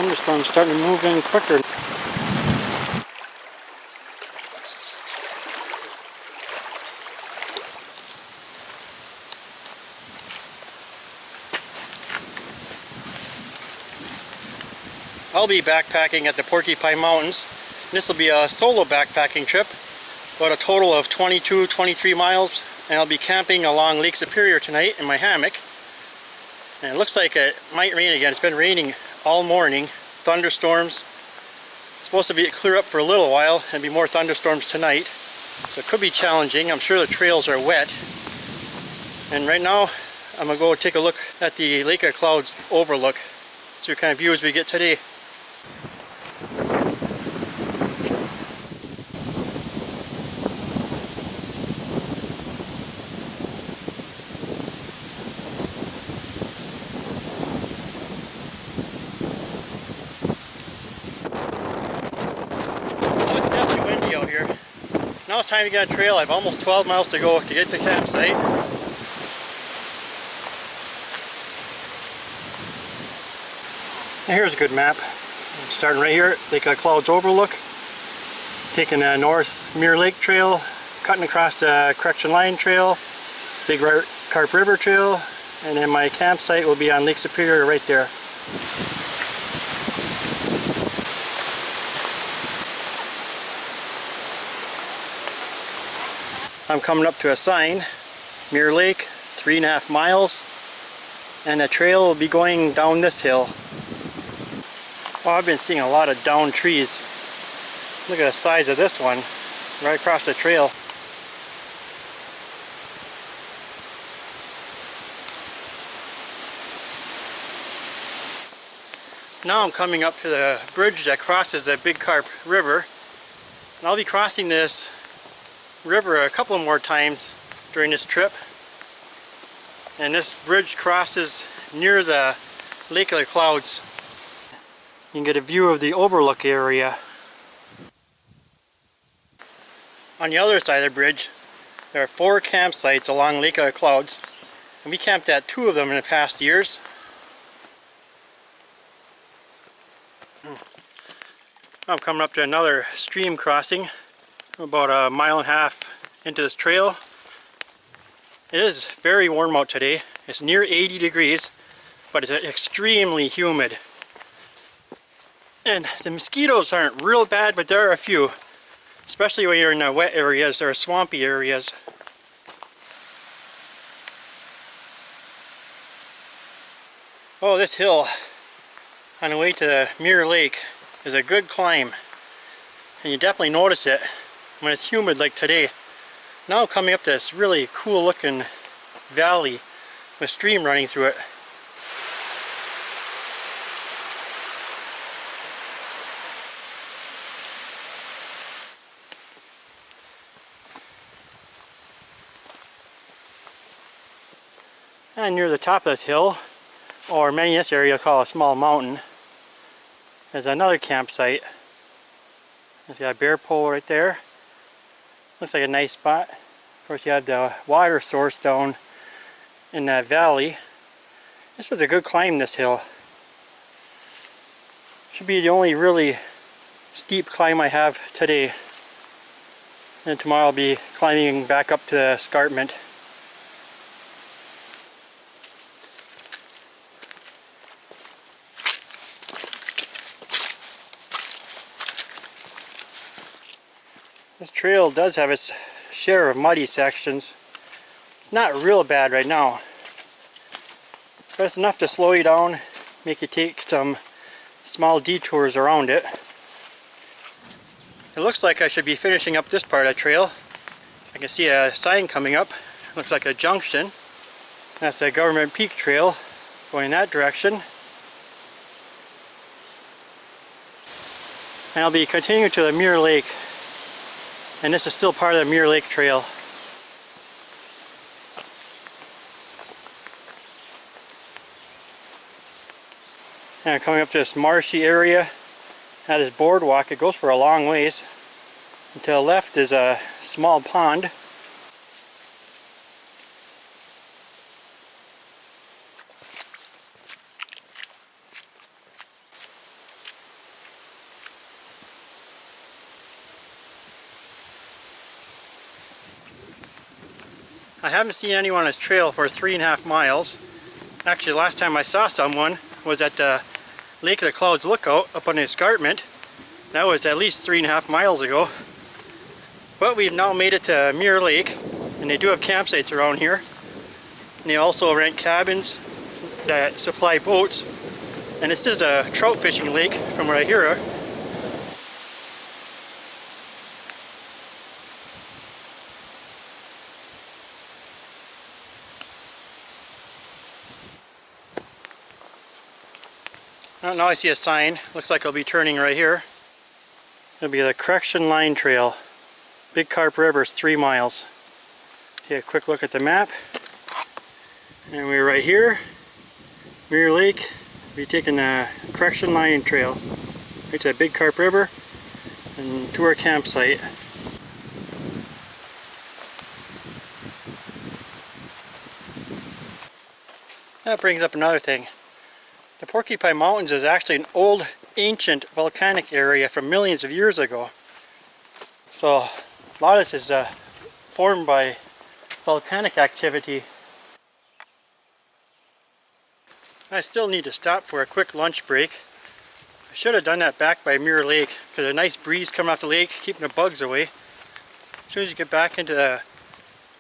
thunderstorms starting to move in quicker. I'll be backpacking at the Porcupine Mountains. This will be a solo backpacking trip, about a total of 23 miles, and I'll be camping along Lake Superior tonight in my hammock. And it looks like it might rain again. It's been raining all morning. Thunderstorms. It's supposed to be clear up for a little while and be more thunderstorms tonight. So it could be challenging. I'm sure the trails are wet. And right now I'm going to go take a look at the Lake of Clouds overlook. See what kind of views we get today. Now it's time to get on trail. I have almost 12 miles to go to get to the campsite. And here's a good map. I'm starting right here, Lake of Clouds Overlook. Taking the North Mirror Lake Trail, cutting across the Correction Line Trail, Big Carp River Trail, and then my campsite will be on Lake Superior right there. I'm coming up to a sign, Mirror Lake, 3.5 miles, and the trail will be going down this hill. Oh, I've been seeing a lot of downed trees. Look at the size of this one, right across the trail. Now I'm coming up to the bridge that crosses the Big Carp River, and I'll be crossing this river a couple more times during this trip, and this bridge crosses near the Lake of the Clouds. You can get a view of the overlook area. On the other side of the bridge there are 4 campsites along Lake of the Clouds, and we camped at 2 of them in the past years. I'm coming up to another stream crossing. About 1.5 miles into this trail. It is very warm out today. It's near 80 degrees, but it's extremely humid. And the mosquitoes aren't real bad, but there are a few, especially when you're in the wet areas or swampy areas. Oh, this hill on the way to the Mirror Lake is a good climb, and you definitely notice it when it's humid like today. Now coming up this really cool looking valley with a stream running through it. And near the top of this hill, or many in this area call a small mountain, there's another campsite. There's got a bear pole right there. Looks like a nice spot. Of course, you have the water source down in that valley. This was a good climb, this hill. Should be the only really steep climb I have today. And tomorrow I'll be climbing back up to the escarpment. This trail does have its share of muddy sections. It's not real bad right now, but it's enough to slow you down, make you take some small detours around it. It looks like I should be finishing up this part of the trail. I can see a sign coming up. Looks like a junction. That's a Government Peak Trail going in that direction. And I'll be continuing to the Mirror Lake. And this is still part of the Mirror Lake Trail. And coming up to this marshy area, now this boardwalk, it goes for a long ways. And to the left is a small pond. I haven't seen anyone on this trail for 3.5 miles. Actually, the last time I saw someone was at the Lake of the Clouds lookout up on the escarpment. That was at least 3.5 miles ago. But we've now made it to Mirror Lake, and they do have campsites around here. And they also rent cabins that supply boats. And this is a trout fishing lake from what I hear. Now I see a sign. Looks like I'll be turning right here. It'll be the Correction Line Trail. Big Carp River is 3 miles. Take a quick look at the map. And we're right here. Mirror Lake. We'll be taking the Correction Line Trail right to the Big Carp River and to our campsite. That brings up another thing. The Porcupine Mountains is actually an old, ancient volcanic area from millions of years ago. So a lot of this is formed by volcanic activity. I still need to stop for a quick lunch break. I should have done that back by Mirror Lake because a nice breeze coming off the lake, keeping the bugs away. As soon as you get back into the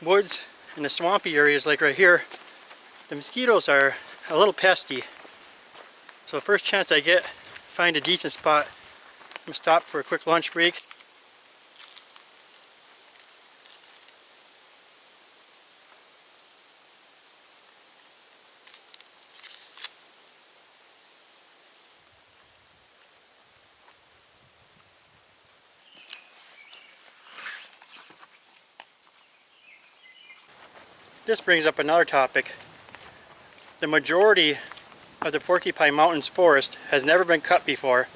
woods and the swampy areas like right here, the mosquitoes are a little pesty. So the first chance I get, find a decent spot, I'm going to stop for a quick lunch break. This brings up another topic. The majority of the Porcupine Mountains forest has never been cut before,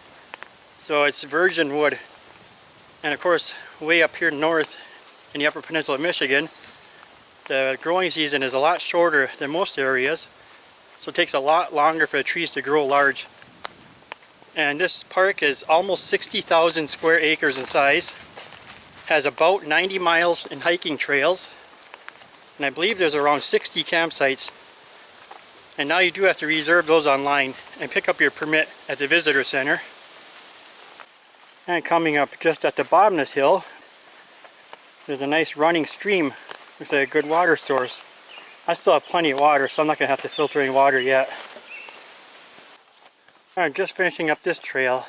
so it's virgin wood. And of course, way up here north in the Upper Peninsula of Michigan, the growing season is a lot shorter than most areas, so it takes a lot longer for the trees to grow large. And this park is almost 60,000 square acres in size, has about 90 miles in hiking trails, and I believe there's around 60 campsites. And now you do have to reserve those online and pick up your permit at the visitor center. And coming up just at the bottom of this hill, there's a nice running stream. Looks like a good water source. I still have plenty of water, so I'm not going to have to filter any water yet. I'm just finishing up this trail.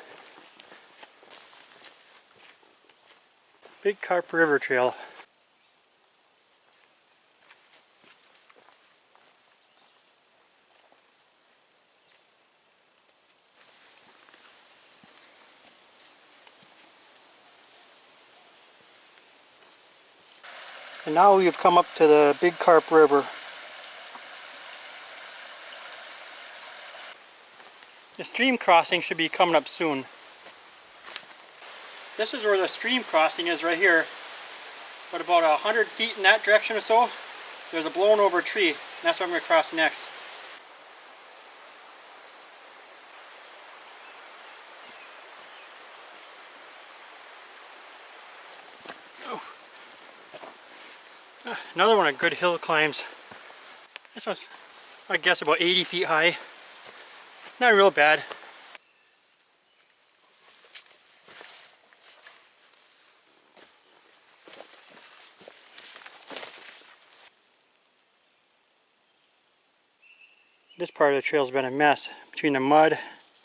Big Carp River Trail. And now we've come up to the Big Carp River. The stream crossing should be coming up soon. This is where the stream crossing is right here. But about 100 feet in that direction or so, there's a blown over tree. And that's what I'm going to cross next. Another one of good hill climbs. This one's, I guess, about 80 feet high. Not real bad. This part of the trail's been a mess. Between the mud,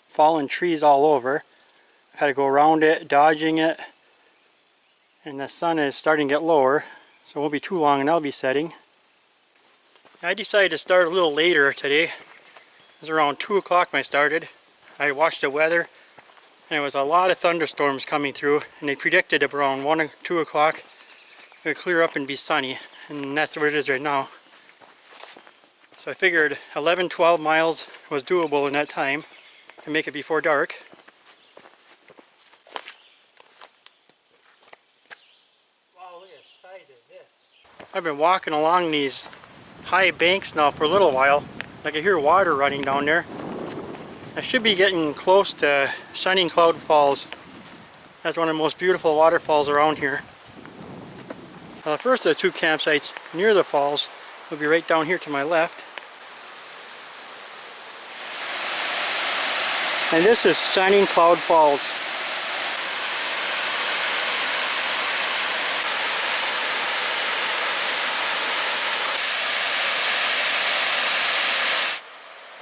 fallen trees all over. I've had to go around it, dodging it. And the sun is starting to get lower. So it won't be too long and I'll be setting. I decided to start a little later today. It was around 2 o'clock when I started. I watched the weather and there was a lot of thunderstorms coming through, and they predicted around 1 or 2 o'clock it would clear up and be sunny, and that's where it is right now. So I figured 11-12 miles was doable in that time and make it before dark. I've been walking along these high banks now for a little while. I can hear water running down there. I should be getting close to Shining Cloud Falls. That's one of the most beautiful waterfalls around here. The first of the two campsites near the falls will be right down here to my left. And this is Shining Cloud Falls.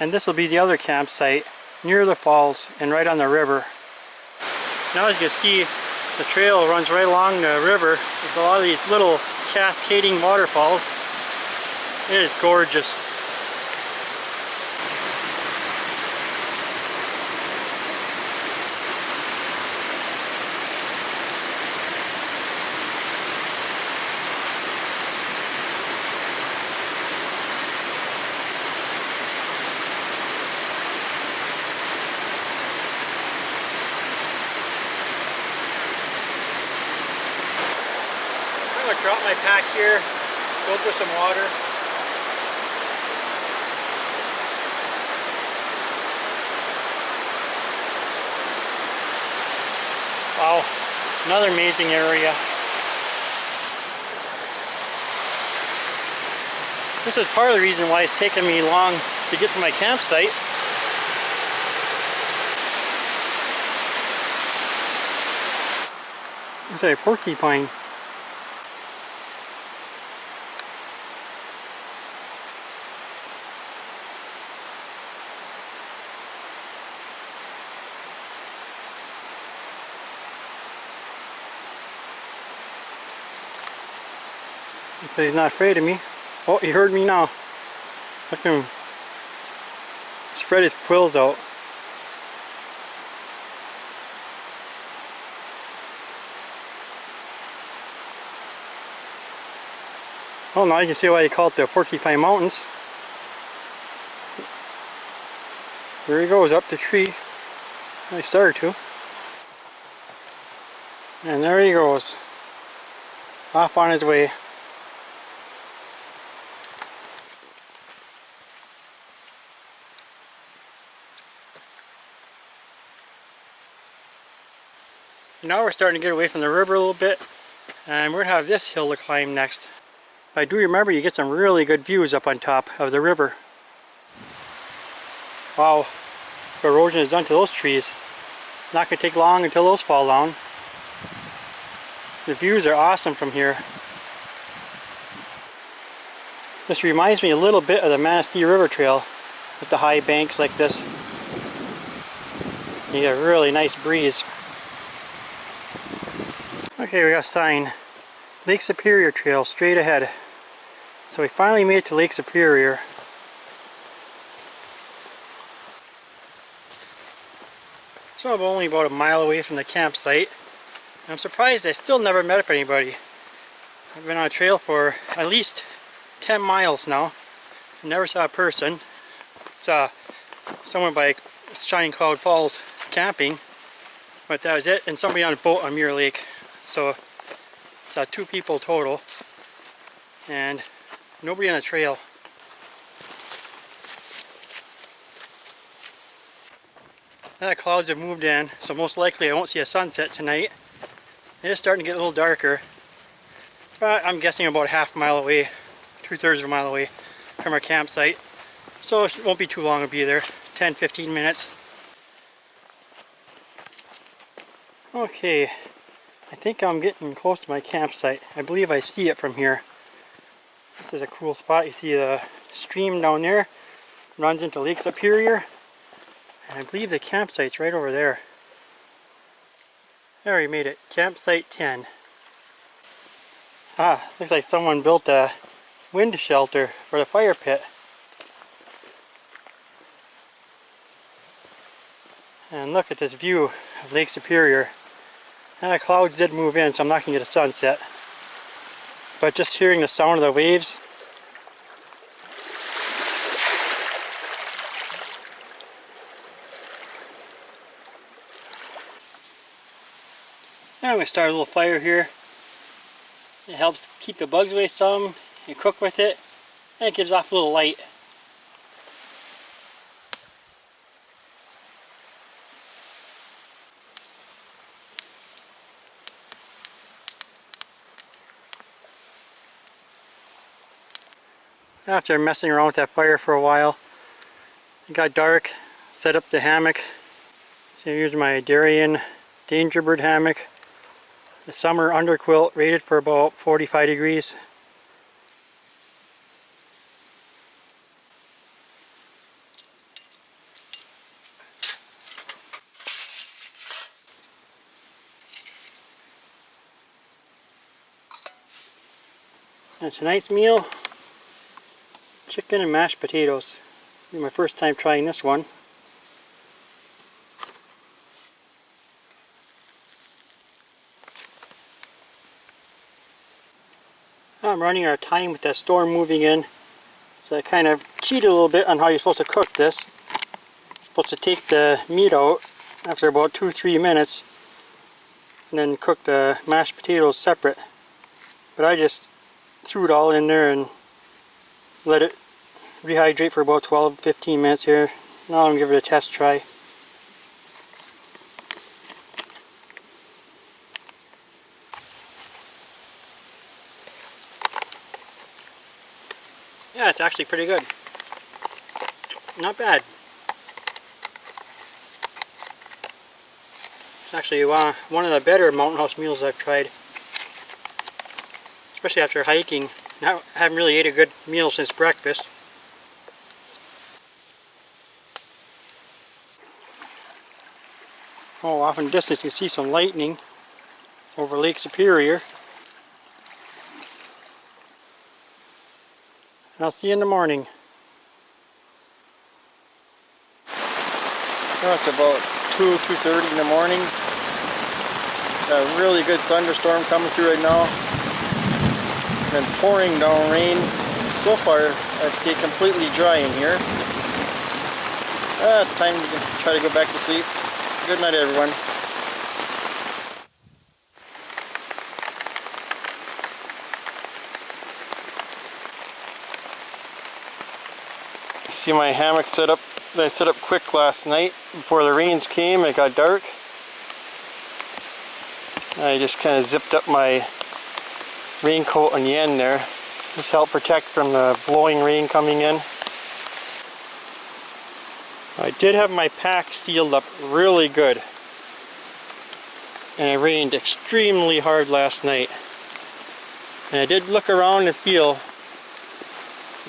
And this will be the other campsite near the falls and right on the river. Now as you can see, the trail runs right along the river with a lot of these little cascading waterfalls. It is gorgeous. I'm going to drop my pack here, filter some water. Wow, another amazing area. This is part of the reason why it's taken me long to get to my campsite. It's a porcupine. But he's not afraid of me. Oh, he heard me now. Look at him spread his quills out. Oh, now you can see why they call it the Porcupine Mountains. There he goes up the tree. I started to. And there he goes. Off on his way. Now we're starting to get away from the river a little bit, and we're going to have this hill to climb next. I do remember you get some really good views up on top of the river. Wow, what erosion has done to those trees. Not going to take long until those fall down. The views are awesome from here. This reminds me a little bit of the Manistee River Trail with the high banks like this. You get a really nice breeze. Okay, we got a sign. Lake Superior Trail straight ahead. So we finally made it to Lake Superior. So I'm only about a mile away from the campsite. I'm surprised I still never met up with anybody. I've been on a trail for at least 10 miles now. I never saw a person. Saw someone by Shining Cloud Falls camping, but that was it, and somebody on a boat on Muir Lake. So it's 2 people total, and nobody on the trail. Now the clouds have moved in, so most likely I won't see a sunset tonight. It is starting to get a little darker, but I'm guessing about a half mile away, 2/3 of a mile away from our campsite. So it won't be too long to be there, 10-15 minutes. Okay. I think I'm getting close to my campsite. I believe I see it from here. This is a cool spot. You see the stream down there runs into Lake Superior, and I believe the campsite's right over there. There, we made it. Campsite 10. Ah, looks like someone built a wind shelter for the fire pit. And look at this view of Lake Superior. The clouds did move in, so I'm not going to get a sunset. But just hearing the sound of the waves. Now I'm going to start a little fire here. It helps keep the bugs away some. You cook with it, and it gives off a little light. After messing around with that fire for a while, it got dark, set up the hammock. So I used my Darien Dangerbird hammock. The summer underquilt rated for about 45 degrees. And tonight's meal, chicken and mashed potatoes. This is my first time trying this one. I'm running out of time with that storm moving in, so I kind of cheated a little bit on how you're supposed to cook this. You're supposed to take the meat out after about 2-3 minutes and then cook the mashed potatoes separate. But I just threw it all in there and let it rehydrate for about 12-15 minutes here. Now I'm going to give it a test try. Yeah, it's actually pretty good. Not bad. It's actually one of the better mountain house meals I've tried. Especially after hiking. I haven't really ate a good meal since breakfast. Oh, off in the distance you can see some lightning over Lake Superior. And I'll see you in the morning. Well, it's about 2:30 in the morning. Got a really good thunderstorm coming through right now. Been pouring down rain. So far I've stayed completely dry in here. It's time to try to go back to sleep. Good night, everyone. See my hammock set up that I set up quick last night before the rains came. It got dark. I just kind of zipped up my raincoat on the end there. Just help protect from the blowing rain coming in. I did have my pack sealed up really good. And it rained extremely hard last night. And I did look around and feel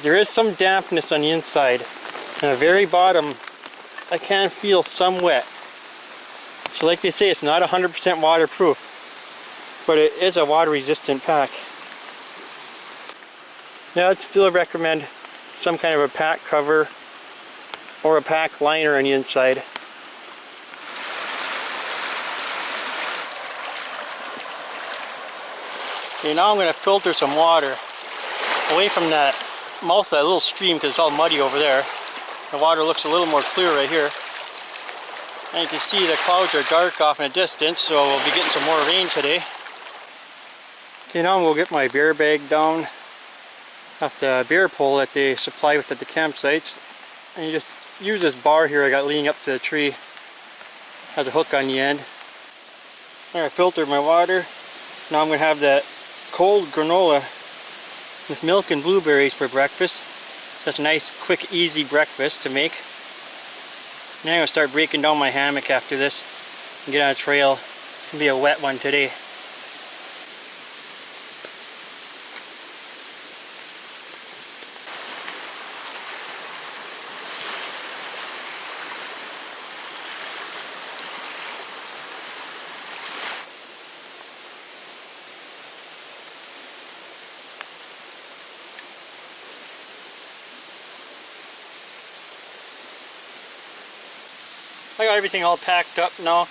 there is some dampness on the inside. And the very bottom, I can feel some wet. So like they say, it's not 100% waterproof, but it is a water resistant pack. Yeah, I'd still recommend some kind of a pack cover or a pack liner on the inside. Okay, now I'm going to filter some water away from that mouth of that little stream because it's all muddy over there. The water looks a little more clear right here. And you can see the clouds are dark off in the distance, so we'll be getting some more rain today. Okay, now I'm going to get my bear bag down off the bear pole that they supply with at the campsites. And you just use this bar here I got leaning up to the tree. Has a hook on the end. There, I filtered my water. Now I'm going to have that cold granola with milk and blueberries for breakfast. That's a nice, quick, easy breakfast to make. Now I'm going to start breaking down my hammock after this and get on a trail. It's going to be a wet one today. I got everything all packed up now.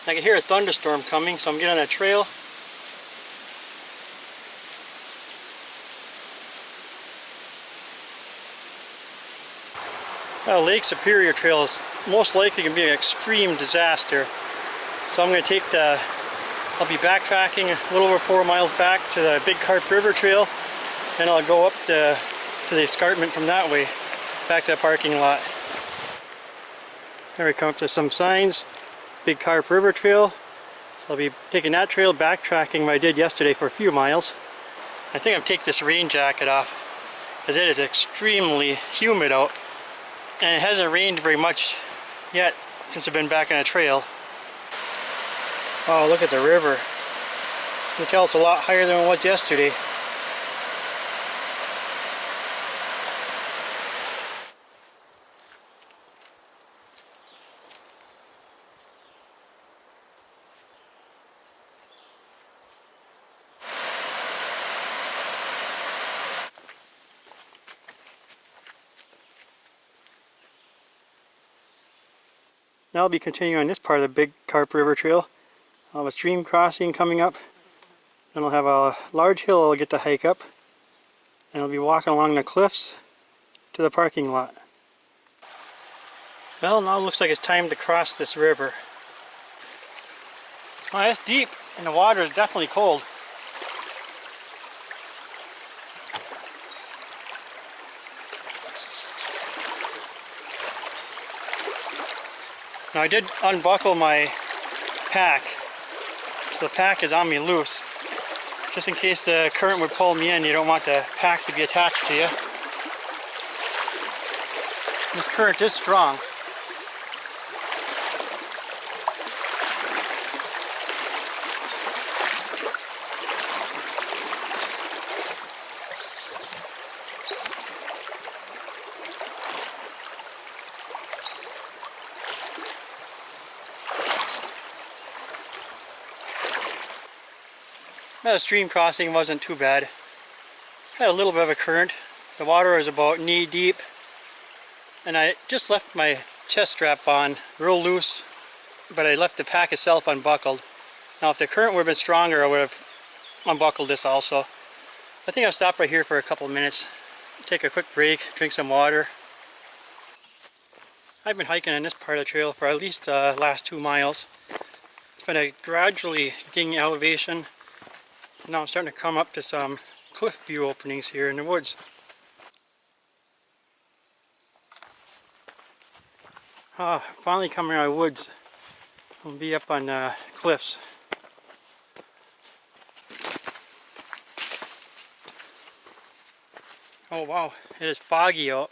I can hear a thunderstorm coming, so I'm getting on a trail. Lake Superior Trail is most likely going to be an extreme disaster. So I'm going to take I'll be backtracking a little over 4 miles back to the Big Carp River Trail. And I'll go up to the escarpment from that way, back to the parking lot. There we come up to some signs, Big Carp River Trail. So I'll be taking that trail, backtracking what I did yesterday for a few miles. I think I'll take this rain jacket off. because it is extremely humid out, and it hasn't rained very much yet since I've been back on a trail. Oh, look at the river. You can tell it's a lot higher than it was yesterday. Now I'll be continuing on this part of the Big Carp River Trail. I'll have a stream crossing coming up, and I'll have a large hill I'll get to hike up, and I'll be walking along the cliffs to the parking lot. Well, now it looks like it's time to cross this river. Well, it's deep, and the water is definitely cold. Now I did unbuckle my pack, so the pack is on me loose. Just in case the current would pull me in, you don't want the pack to be attached to you. This current is strong. The stream crossing wasn't too bad. Had a little bit of a current. The water was about knee deep, and I just left my chest strap on real loose, but I left the pack itself unbuckled. Now if the current would have been stronger, I would have unbuckled this also. I think I'll stop right here for a couple of minutes, take a quick break, drink some water. I've been hiking on this part of the trail for at least the last 2 miles. It's been a gradually gaining elevation. Now I'm starting to come up to some cliff view openings here in the woods. Finally coming out of the woods. I'll be up on the cliffs. Oh wow, it is foggy out.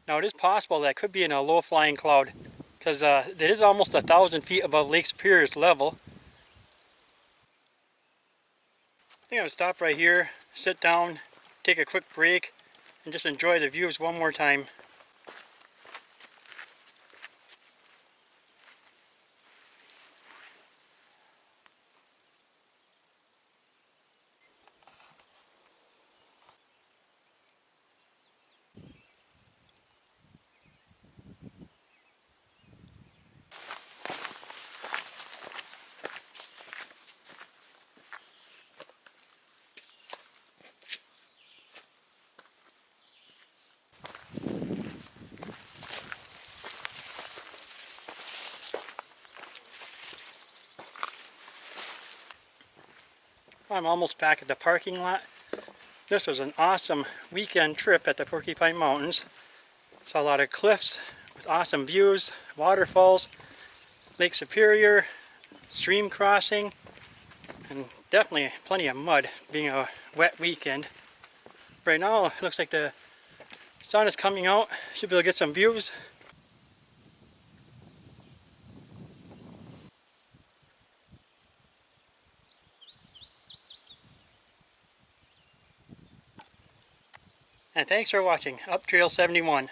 Now it is possible that it could be in a low-flying cloud, because it is almost 1,000 feet above Lake Superior's level. I think I'll stop right here, sit down, take a quick break, and just enjoy the views one more time. I'm almost back at the parking lot. This was an awesome weekend trip at the Porcupine Mountains. Saw a lot of cliffs with awesome views, waterfalls, Lake Superior, stream crossing, and definitely plenty of mud being a wet weekend. Right now it looks like the sun is coming out. Should be able to get some views. And thanks for watching Up Trail 71.